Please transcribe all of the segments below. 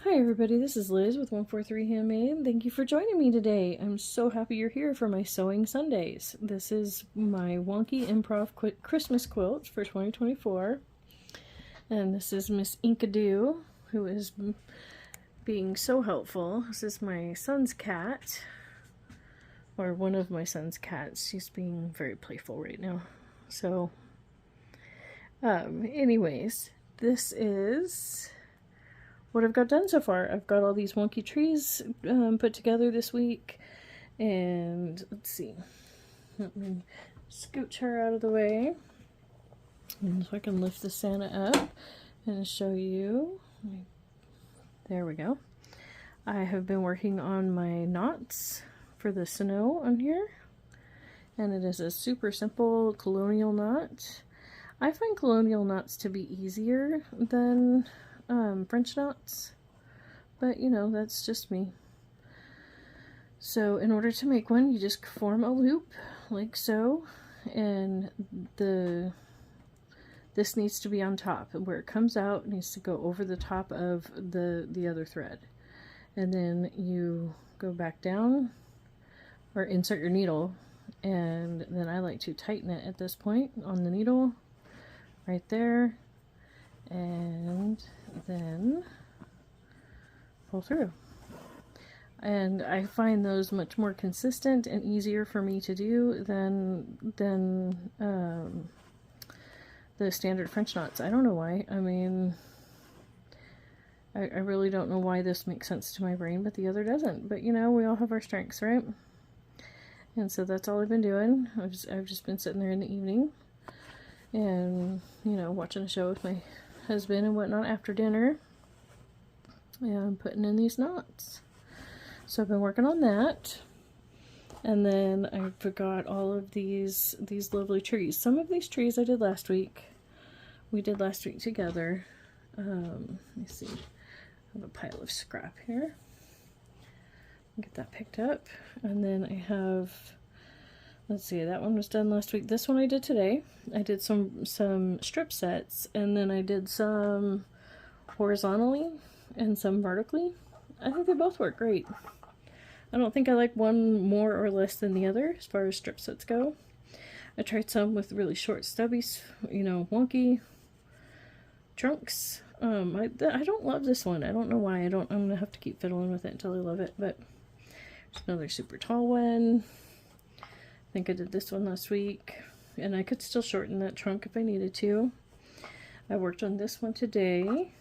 Hi everybody, this is Liz with 143 Handmade. Thank you for joining me today. I'm so happy you're here for my Sewing Sundays. This is my wonky improv Christmas quilt for 2024. And this is Miss Inkadoo, who is being so helpful. This is my son's cat, or one of my son's cats. She's being very playful right now. So, anyways, this is what I've got done so far. I've got all these wonky trees put together this week, and let's see, let me scooch her out of the way, and so I can lift the Santa up and show you. There we go. I have been working on my knots for the snow on here, and it is a super simple colonial knot. I find colonial knots to be easier than French knots, but you know, that's just me. So in order to make one, you just form a loop like so, and this needs to be on top, and where it comes out needs to go over the top of the other thread, and then you go back down or insert your needle, and then I like to tighten it at this point on the needle right there, and then pull through. And I find those much more consistent and easier for me to do than the standard French knots. I don't know why. I mean, I really don't know why this makes sense to my brain, but the other doesn't. But you know, we all have our strengths, right? And so that's all I've been doing. I've just been sitting there in the evening and, you know, watching a show with my husband and whatnot after dinner, and putting in these knots. So I've been working on that, and then I got all of these lovely trees. Some of these trees I did last week. We did last week together. Let me see. I have a pile of scrap here. Get that picked up, and then I have. Let's see, that one was done last week. This one I did today. I did some strip sets, and then I did some horizontally and some vertically. I think they both work great. I don't think I like one more or less than the other as far as strip sets go. I tried some with really short stubby, you know, wonky trunks. I don't love this one. I don't know why. I'm gonna have to keep fiddling with it until I love it. But there's another super tall one. I think I did this one last week, and I could still shorten that trunk if I needed to. I worked on this one today,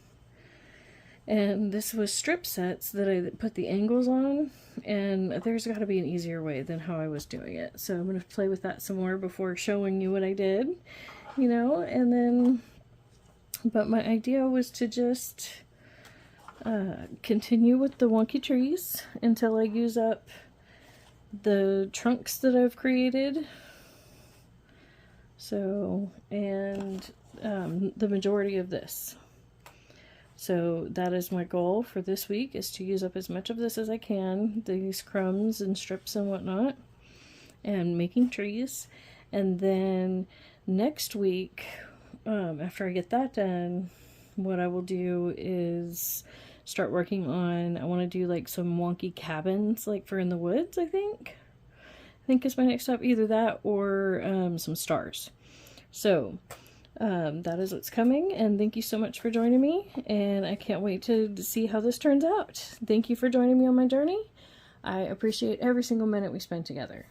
and this was strip sets that I put the angles on, and there's got to be an easier way than how I was doing it. So I'm going to play with that some more before showing you what I did, you know, and then, but my idea was to just continue with the wonky trees until I use up the trunks that I've created. So, and the majority of this. So that is my goal for this week, is to use up as much of this as I can, these crumbs and strips and whatnot, and making trees. And then next week, after I get that done, what I will do is start working on, I want to do like some wonky cabins, like for in the woods, I think is my next step. Either that or some stars. So that is what's coming, and thank you so much for joining me, and I can't wait to see how this turns out. Thank you for joining me on my journey. I appreciate every single minute we spend together.